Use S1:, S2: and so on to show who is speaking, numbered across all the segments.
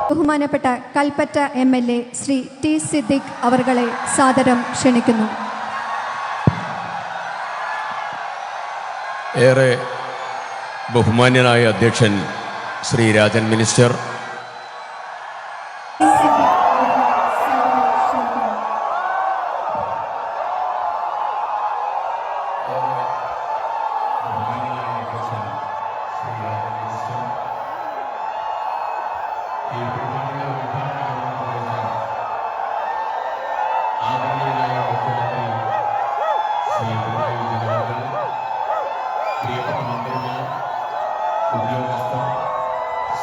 S1: ബഹുമാനപ്പെട്ട Kalpetta MLA Shri T Siddique അവർകളെ സാദരം ക്ഷണിക്കുന്നു.
S2: ഏറെ ബഹുമാന്യനായ അധ്യക്ഷൻ ശ്രീ രാജൻ മിനിസ്റ്റർ, ഉദ്യോഗസ്ഥർ,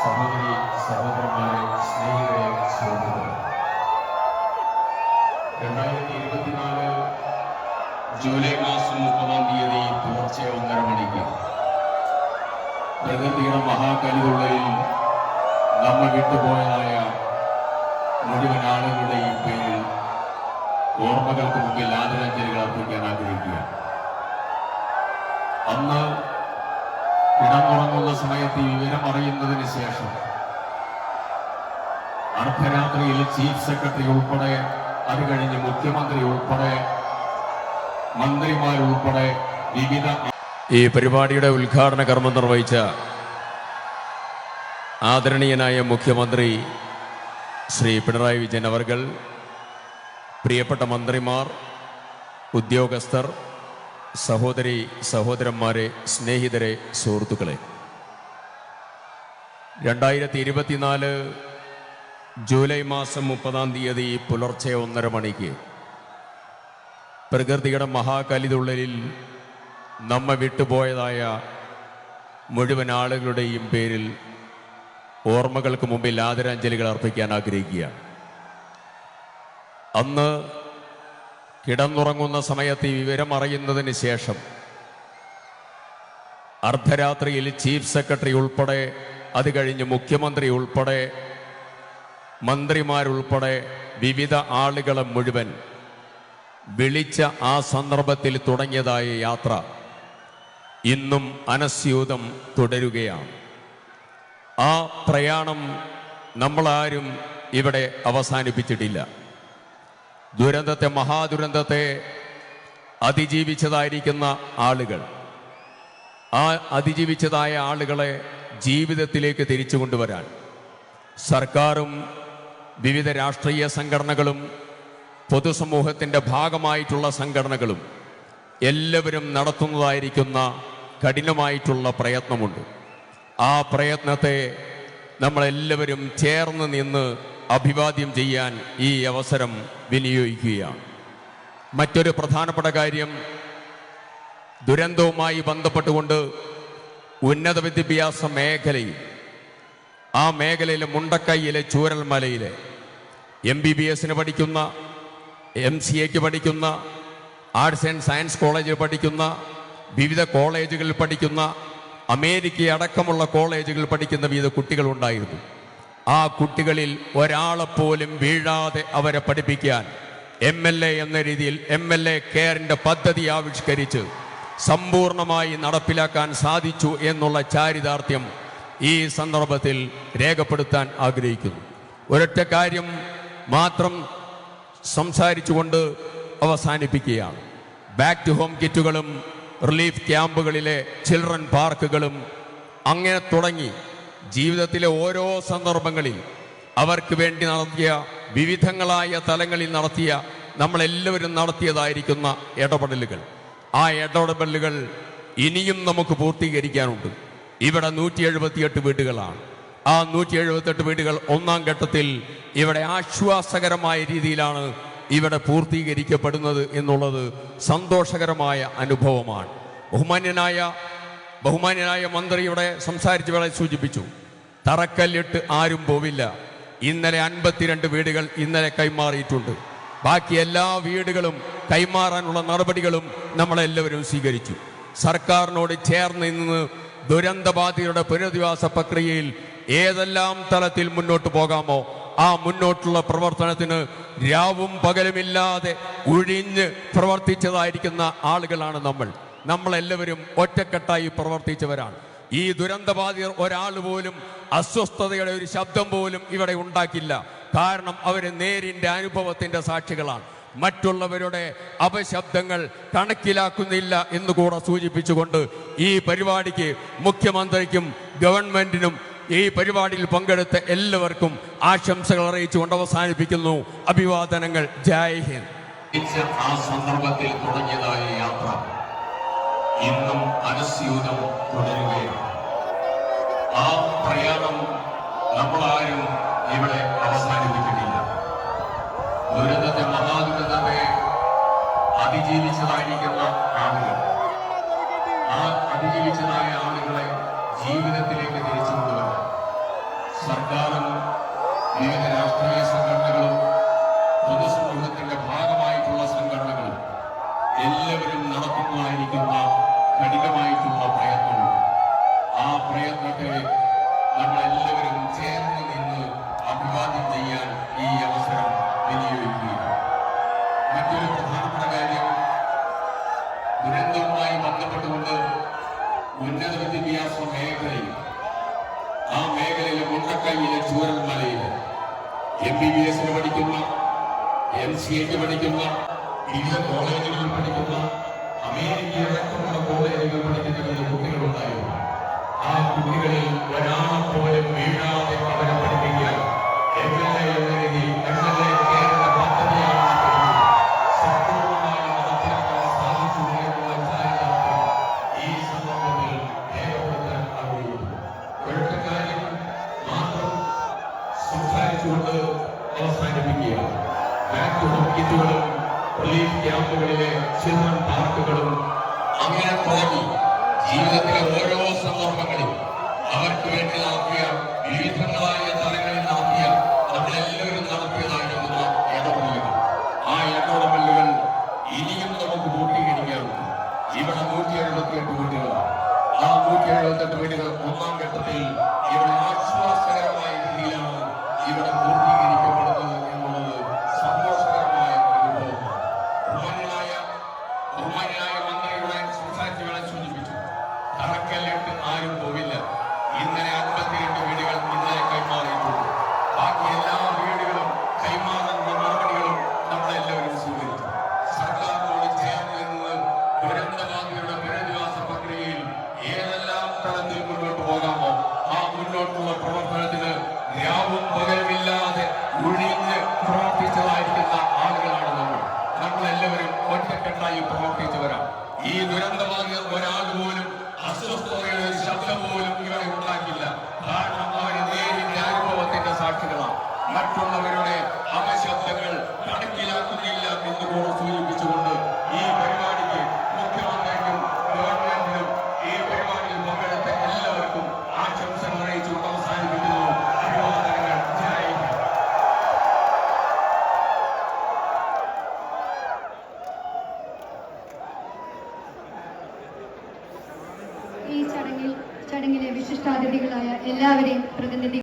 S2: സഹോദരി സഹോദരന്മാരെ, സ്നേഹിതരെ, സുഹൃത്തുക്കളെ, 2024 ജൂലൈ മാസം 30-ാം തീയതി പുലർച്ചെ 1:30 മണിക്ക് പ്രകൃതിയുടെ മഹാകലിതുള്ളയിൽ നമ്മൾ വിട്ടുപോയതായ മുഴുവൻ ആളുകളുടെയും പേരിൽ ഓർമ്മകൾക്ക് മുമ്പിൽ ആദരാഞ്ജലികൾ അർപ്പിക്കാൻ ആഗ്രഹിക്കുകയാണ്. അന്ന് കിടന്നുറങ്ങുന്ന സമയത്ത് ഈ വിവരം അറിയുന്നതിന് ശേഷം അർദ്ധരാത്രിയിൽ ചീഫ് സെക്രട്ടറി ഉൾപ്പെടെ, അത് കഴിഞ്ഞ് മുഖ്യമന്ത്രി ഉൾപ്പെടെ, മന്ത്രിമാരുൾപ്പെടെ വിവിധ ഈ പരിപാടിയുടെ ഉദ്ഘാടന കർമ്മം നിർവഹിച്ച ആദരണീയനായ മുഖ്യമന്ത്രി ശ്രീ പിണറായി വിജയൻ അവർകൾ, പ്രിയപ്പെട്ട മന്ത്രിമാർ, ഉദ്യോഗസ്ഥർ, സഹോദരി സഹോദരന്മാരെ, സ്നേഹിതരെ, സുഹൃത്തുക്കളെ, 2024 ജൂലൈ മാസം 30-ാം തീയതി പുലർച്ചെ 1:30 മണിക്ക് പ്രകൃതിയുടെ മഹാകലിതുള്ളലിൽ നമ്മെ വിട്ടുപോയതായ മുഴുവൻ ആളുകളുടെയും പേരിൽ ഓർമ്മകൾക്ക് മുമ്പിൽ ആദരാഞ്ജലികൾ അർപ്പിക്കാൻ ആഗ്രഹിക്കുകയാണ്. അന്ന് കിടന്നുറങ്ങുന്ന സമയത്ത് ഈ വിവരം അറിയുന്നതിന് ശേഷം അർദ്ധരാത്രിയിൽ ചീഫ് സെക്രട്ടറി ഉൾപ്പെടെ, അത് കഴിഞ്ഞ് മുഖ്യമന്ത്രി ഉൾപ്പെടെ, മന്ത്രിമാരുൾപ്പെടെ വിവിധ ആളുകളെ മുഴുവൻ വിളിച്ച ആ സന്ദർഭത്തിൽ തുടങ്ങിയതായ യാത്ര ഇന്നും അനസ്യൂതം തുടരുകയാണ്. ആ പ്രയാണം നമ്മളാരും ഇവിടെ അവസാനിപ്പിച്ചിട്ടില്ല. ദുരന്തത്തെ, മഹാദുരന്തത്തെ അതിജീവിച്ചതായിരിക്കുന്ന ആളുകൾ, ആ അതിജീവിച്ചതായ ആളുകളെ ജീവിതത്തിലേക്ക് തിരിച്ചു കൊണ്ടുവരാൻ സർക്കാരും വിവിധ രാഷ്ട്രീയ സംഘടനകളും പൊതുസമൂഹത്തിൻ്റെ ഭാഗമായിട്ടുള്ള സംഘടനകളും എല്ലാവരും നടത്തുന്നതായിരിക്കുന്ന കഠിനമായിട്ടുള്ള പ്രയത്നമുണ്ട്. ആ പ്രയത്നത്തെ നമ്മളെല്ലാവരും ചേർന്ന് നിന്ന് അഭിവാദ്യം ചെയ്യാൻ ഈ അവസരം വിനിയോഗിക്കുകയാണ്. മറ്റൊരു പ്രധാനപ്പെട്ട കാര്യം, ദുരന്തവുമായി ബന്ധപ്പെട്ടുകൊണ്ട് ഉന്നത വിദ്യാഭ്യാസ മേഖലയിൽ, ആ മേഖലയിലെ മുണ്ടക്കൈയിലെ ചൂരൽമലയിലെ MBBS-ന് പഠിക്കുന്ന, MCA-ക്ക് പഠിക്കുന്ന, ആർട്സ് ആൻഡ് സയൻസ് കോളേജിൽ പഠിക്കുന്ന, വിവിധ കോളേജുകളിൽ പഠിക്കുന്ന, അമേരിക്ക അടക്കമുള്ള കോളേജുകളിൽ പഠിക്കുന്ന വിവിധ കുട്ടികളുണ്ടായിരുന്നു. ആ കുട്ടികളിൽ ഒരാളെപ്പോലും വീഴാതെ അവരെ പഠിപ്പിക്കാൻ MLA എന്ന രീതിയിൽ MLA കെയറിൻ്റെ പദ്ധതി ആവിഷ്കരിച്ച് സമ്പൂർണമായി നടപ്പിലാക്കാൻ സാധിച്ചു എന്നുള്ള ചാരിതാർത്ഥ്യം ഈ സന്ദർഭത്തിൽ രേഖപ്പെടുത്താൻ ആഗ്രഹിക്കുന്നു. ഒരൊറ്റ കാര്യം മാത്രം സംസാരിച്ചുകൊണ്ട് അവസാനിപ്പിക്കുകയാണ്. ബാക്ക് ടു ഹോം കിറ്റുകളും റിലീഫ് ക്യാമ്പുകളിലെ ചിൽഡ്രൻ പാർക്കുകളും അങ്ങനെ തുടങ്ങി ജീവിതത്തിലെ ഓരോ സന്ദർഭങ്ങളിൽ അവർക്ക് വേണ്ടി നടത്തിയ, വിവിധങ്ങളായ തലങ്ങളിൽ നടത്തിയ, നമ്മളെല്ലാവരും നടത്തിയതായിരിക്കുന്ന ഇടപെടലുകൾ, ആ ഇടപെടലുകൾ ഇനിയും നമുക്ക് പൂർത്തീകരിക്കാനുണ്ട്. ഇവിടെ 178 വീടുകളാണ്. ആ 178 വീടുകൾ 1-ാം ഘട്ടത്തിൽ ഇവിടെ ആശ്വാസകരമായ രീതിയിലാണ് ഇവിടെ പൂർത്തീകരിക്കപ്പെടുന്നത് എന്നുള്ളത് സന്തോഷകരമായ അനുഭവമാണ്. ബഹുമാന്യനായ മന്ത്രി ഇവിടെ സംസാരിച്ച വേള സൂചിപ്പിച്ചു, തറക്കല്ലിട്ട് ആരും പോവില്ല. ഇന്നലെ 52 വീടുകൾ ഇന്നലെ കൈമാറിയിട്ടുണ്ട്. ബാക്കി എല്ലാ വീടുകളും കൈമാറാനുള്ള നടപടികളും നമ്മളെല്ലാവരും സ്വീകരിച്ചു. സർക്കാരിനോട് ചേർന്ന് നിന്ന് ദുരന്തബാധിതരുടെ പുനരധിവാസ പ്രക്രിയയിൽ ഏതെല്ലാം തലത്തിൽ മുന്നോട്ട് പോകാമോ ആ മുന്നോട്ടുള്ള പ്രവർത്തനത്തിന് രാവും പകലുമില്ലാതെ ഉഴിഞ്ഞ് പ്രവർത്തിച്ചതായിരിക്കുന്ന ആളുകളാണ് നമ്മൾ. നമ്മളെല്ലാവരും ഒറ്റക്കെട്ടായി പ്രവർത്തിച്ചവരാണ്. ഈ ദുരന്തബാധിതർ ഒരാൾ പോലും അസ്വസ്ഥതയുടെ ഒരു ശബ്ദം പോലും ഇവിടെ ഉണ്ടാക്കില്ല. കാരണം അവർ നേരിന്റെ അനുഭവത്തിന്റെ സാക്ഷികളാണ്. മറ്റുള്ളവരുടെ അപശബ്ദങ്ങൾ കണക്കിലാക്കുന്നില്ല എന്നുകൂടെ സൂചിപ്പിച്ചുകൊണ്ട് ഈ പരിപാടിക്ക് മുഖ്യമന്ത്രിക്കും ഗവൺമെന്റിനും ഈ പരിപാടിയിൽ പങ്കെടുത്ത എല്ലാവർക്കും ആശംസകൾ അറിയിച്ചുകൊണ്ട് അവസാനിപ്പിക്കുന്നു. അഭിവാദനങ്ങൾ. ജയ് ഹിന്ദ്.
S3: ആ സന്ദർഭത്തിൽ തുടങ്ങിയതായ യാത്ര ഇന്നും അനസ്യൂതം തുടരുകയാണ്. ആ പ്രയാണം നമ്മളാരും ഇവിടെ അവസാനിപ്പിച്ചിട്ടില്ല. ദുരന്തത്തെ, മഹാദുരന്തത്തെ അതിജീവിച്ചതായിരിക്കുന്ന ആളുകൾ, ആ അതിജീവിച്ചതായ ആളുകളെ ജീവിതത്തിലേക്ക് തിരിച്ചു കൊണ്ടുവരാൻ സർക്കാരും വിവിധ രാഷ്ട്രീയ സംഘടനകളും പൊതുസമൂഹത്തിന്റെ ഭാഗമായിട്ടുള്ള സംഘടനകളും എല്ലാവരും നടത്തുന്നതായിരിക്കുന്ന കഠിനമായിട്ടുള്ള പ്രയത്നമുണ്ട്. ആ പ്രയത്നത്തെ നമ്മളെല്ലാവരും ചേർന്ന് നിന്ന് അഭിവാദ്യം ചെയ്യാൻ ഈ അവസരം വിനിയോഗിക്കുകയാണ്. മറ്റൊരു പ്രധാനപ്പെട്ട കാര്യം, ദുരന്തവുമായി ബന്ധപ്പെട്ടുകൊണ്ട് ഉന്നത വിദ്യാഭ്യാസ മേഖലയിൽ, ആ മേഖലയിലെ മുണ്ടക്കൈയിലെ ചൂരൽമലയിൽ MBBS പഠിക്കുന്ന, MCA പഠിക്കുന്ന, വിവിധ കോളേജുകളിൽ പഠിക്കുന്ന, അമേരിക്കയടക്കമുള്ള കോളേജുകൾ പഠിക്കുന്ന കുട്ടികളുണ്ടായിരുന്നു. ആ കുട്ടികളിൽ ഒരാൾ പോലും വീഴാതെ അവരെ പഠിപ്പിക്കാൻ MLA എന്ന രീതിയിൽ MLA കേരള പദ്ധതിയാണ് സമ്പൂർണ്ണമായി നടപ്പിലാക്കാൻ സാധിച്ചു എന്നുള്ള ചാരിതാർത്ഥ്യം ഈ സന്ദർഭത്തിൽ രേഖപ്പെടുത്താൻ ആഗ്രഹിക്കുന്നു. ഒരൊറ്റ കാര്യം മാത്രം സംസാരിച്ചുകൊണ്ട് അവസാനിപ്പിക്കുകയാണ്. ബാക്ക് ഹോസ്പിറ്റലുകളും റിലീഫ് ക്യാമ്പുകളിലെ ചിൽഡ്രൻ പാർക്കുകളും അങ്ങനെ തുടങ്ങി ജീവിതത്തിലെ ഓരോ സന്ദർഭങ്ങളിൽ അവർക്ക് വേണ്ടി നടത്തിയ വിവിധങ്ങളായ തലങ്ങളിൽ നടത്തിയ നമ്മളെല്ലാവരും നടത്തിയതായിരിക്കുന്ന ഇടപെടലുകൾ, ആ ഇടപെടലുകൾ ഇനിയും നമുക്ക് പൂർത്തീകരിക്കാറുണ്ട്. ഇവിടെ 178 വീടുകളാണ്. ആ 178 വീടുകൾ ഒന്നാം ഘട്ടത്തിൽ ഇവിടെ ആശ്വാസകരമായ രീതിയിലാണ് ഇവിടെ പൂർത്തീകരിക്കപ്പെടുന്നത് എന്നുള്ളത് സന്തോഷകരമായ അനുഭവമാണ്. ബഹുമാന്യനായ മന്ത്രിയുടെ സംസാരിച്ച് വേണം സൂചിപ്പിച്ചു, തറക്കല്ലിട്ട് ആരും പോവില്ല. ഇന്നലെ 52 വീടുകൾ ഇന്നലെ കൈമാറിയിട്ടുണ്ട്. ബാക്കി എല്ലാ വീടുകളും കൈമാറാനുള്ള നടപടികളും നമ്മളെല്ലാവരും സ്വീകരിച്ചു. സർക്കാരിനോട് ചേർന്ന് നിന്ന് ദുരന്തബാധിതരുടെ പുനരധിവാസ പ്രക്രിയയിൽ ഏതെല്ലാം തലത്തിൽ മുന്നോട്ട് പോകാമോ ആ മുന്നോട്ടുള്ള പ്രവർത്തനത്തിന് രാവും പകലുമില്ലാതെ ഒഴിഞ്ഞ് പ്രവർത്തിച്ചതായിരിക്കുന്ന ആളുകളാണ് നമ്മളെല്ലാവരും ഒറ്റക്കെട്ടായി പ്രവർത്തിച്ചവരാണ്. ഈ ദുരന്തബാധിതർ ഒരാൾ പോലും അസ്വസ്ഥതയുടെ ഒരു ശബ്ദം പോലും ഇവിടെ ഉണ്ടാക്കില്ല. കാരണം അവർ നേരിന്റെ അനുഭവത്തിന്റെ സാക്ഷികളാണ്. മറ്റുള്ളവരുടെ അപശബ്ദങ്ങൾ കണക്കിലാക്കുന്നില്ല എന്നുകൂടെ സൂചിപ്പിച്ചുകൊണ്ട് ഈ പരിപാടിക്ക് മുഖ്യമന്ത്രിക്കും ഗവൺമെന്റിനും ഈ പരിപാടിയിൽ പങ്കെടുത്ത എല്ലാവർക്കും ആശംസകൾ അറിയിച്ചുകൊണ്ട് അവസാനിപ്പിക്കുന്നു. അഭിവാദനങ്ങൾ. ജയ് ഹിന്ദ്.
S1: ഈ ചടങ്ങിലെ വിശിഷ്ടാതിഥികളായ എല്ലാവരെയും പ്രതിനിധി